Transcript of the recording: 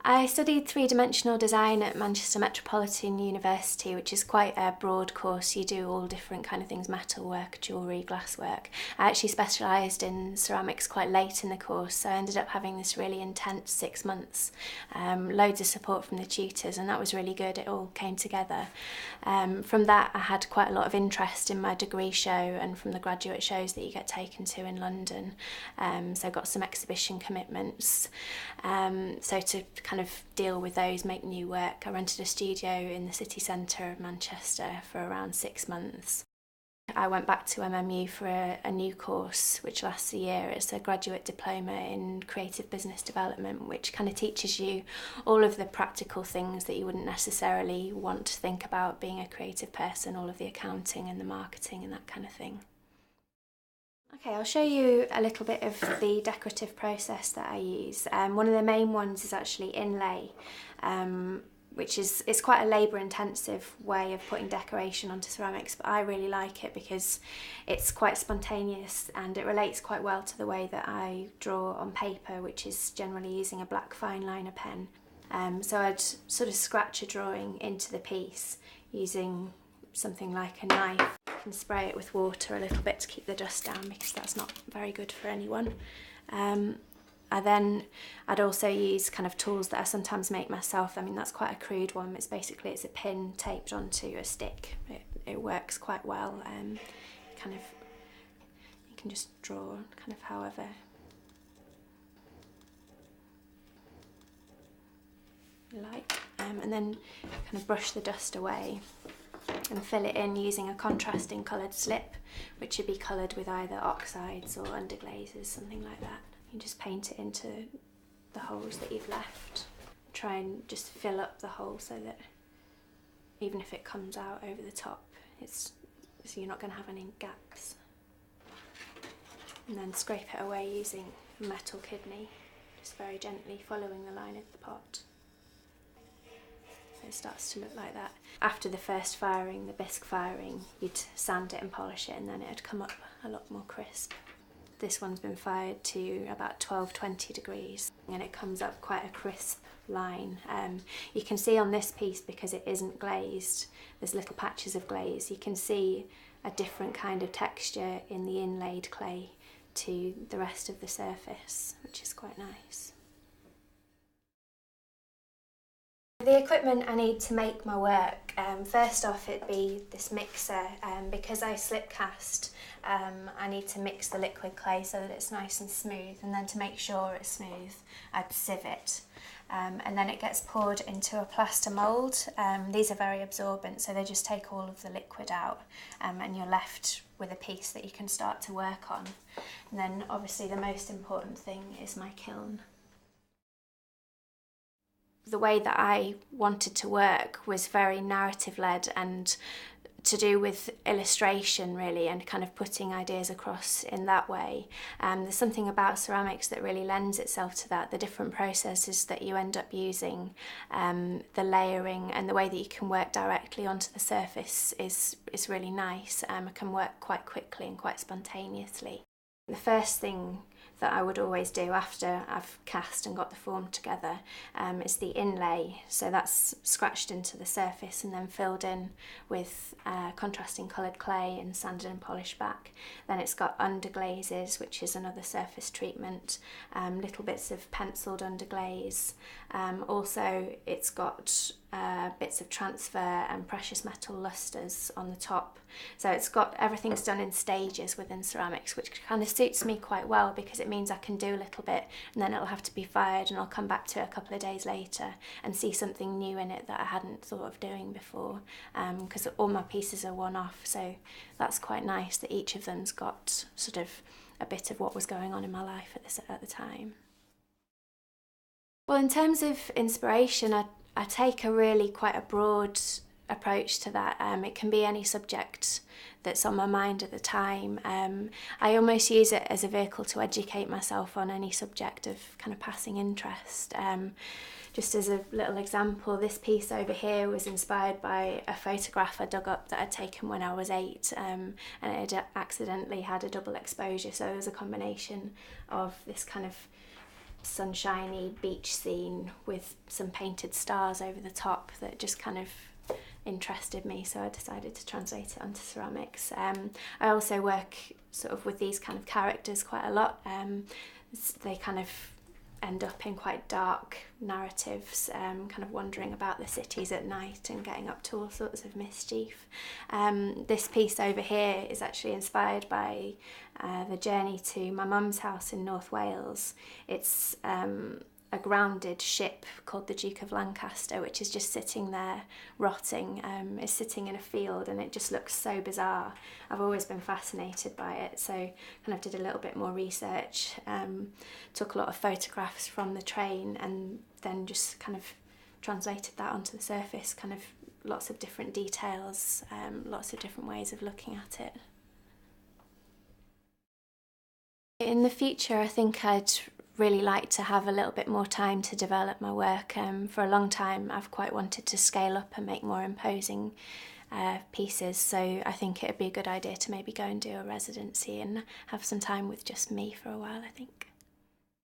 I studied three-dimensional design at Manchester Metropolitan University, which is quite a broad course. You do all different kind of things: metalwork, jewellery, glasswork. I actually specialised in ceramics quite late in the course, so I ended up having this really intense 6 months, loads of support from the tutors, and that was really good. It all came together. From that, I had quite a lot of interest in my degree show and from the graduate shows that you get taken to in London. So I got some exhibition commitments. So to kind of deal with those, make new work, I rented a studio in the city centre of Manchester for around 6 months. I went back to MMU for a new course which lasts a year. It's a graduate diploma in creative business development, which kind of teaches you all of the practical things that you wouldn't necessarily want to think about being a creative person, all of the accounting and the marketing and that kind of thing. Okay, I'll show you a little bit of the decorative process that I use. One of the main ones is actually inlay, which is it's quite a labour-intensive way of putting decoration onto ceramics, but I really like it because it's quite spontaneous and it relates quite well to the way that I draw on paper, which is generally using a black fine liner pen. So I'd sort of scratch a drawing into the piece using something like a knife. And spray it with water a little bit to keep the dust down, because that's not very good for anyone. I'd also use kind of tools that I sometimes make myself. I mean, that's quite a crude one. It's a pin taped onto a stick. It works quite well. You can just draw kind of however you like, and then kind of brush the dust away and fill it in using a contrasting coloured slip, which would be coloured with either oxides or underglazes, something like that. You just paint it into the holes that you've left. Try and just fill up the hole so that even if it comes out over the top, so you're not going to have any gaps. And then scrape it away using a metal kidney, just very gently following the line of the pot. So it starts to look like that. After the first firing, the bisque firing, you'd sand it and polish it, and then it'd come up a lot more crisp. This one's been fired to about 12-20 degrees, and it comes up quite a crisp line. You can see on this piece, because it isn't glazed, there's little patches of glaze. You can see a different kind of texture in the inlaid clay to the rest of the surface, which is quite nice. The equipment I need to make my work, first off it'd be this mixer. Because I slip cast, I need to mix the liquid clay so that it's nice and smooth, and then to make sure it's smooth I'd sieve it. And then it gets poured into a plaster mould. These are very absorbent, so they just take all of the liquid out, and you're left with a piece that you can start to work on. And then obviously the most important thing is my kiln. The way that I wanted to work was very narrative-led and to do with illustration, really, and kind of putting ideas across in that way. There's something about ceramics that really lends itself to that. The different processes that you end up using, the layering and the way that you can work directly onto the surface is really nice. I can work quite quickly and quite spontaneously. The first thing that I would always do after I've cast and got the form together is the inlay. So that's scratched into the surface and then filled in with contrasting coloured clay and sanded and polished back. Then it's got underglazes, which is another surface treatment, little bits of penciled underglaze. Also it's got bits of transfer and precious metal lustres on the top. So it's got, everything's done in stages within ceramics, which kind of suits me quite well, because it means I can do a little bit and then it'll have to be fired, and I'll come back to it a couple of days later and see something new in it that I hadn't thought of doing before, because all my pieces are one-off, so that's quite nice that each of them's got sort of a bit of what was going on in my life at the time. Well, in terms of inspiration, I take quite a broad approach to that. It can be any subject that's on my mind at the time. I almost use it as a vehicle to educate myself on any subject of kind of passing interest. Just as a little example, this piece over here was inspired by a photograph I dug up that I'd taken when I was 8, and it had accidentally had a double exposure, so there was a combination of this kind of sunshiny beach scene with some painted stars over the top that just kind of interested me, so I decided to translate it onto ceramics. I also work sort of with these kind of characters quite a lot. They kind of end up in quite dark narratives, kind of wandering about the cities at night and getting up to all sorts of mischief. This piece over here is actually inspired by the journey to my mum's house in North Wales. It's a grounded ship called the Duke of Lancaster, which is just sitting there rotting. It's sitting in a field and it just looks so bizarre. I've always been fascinated by it, so kind of did a little bit more research, took a lot of photographs from the train and then just kind of translated that onto the surface, kind of lots of different details, lots of different ways of looking at it. In the future, I think I'd really like to have a little bit more time to develop my work. For a long time I've quite wanted to scale up and make more imposing pieces, so I think it would be a good idea to maybe go and do a residency and have some time with just me for a while, I think.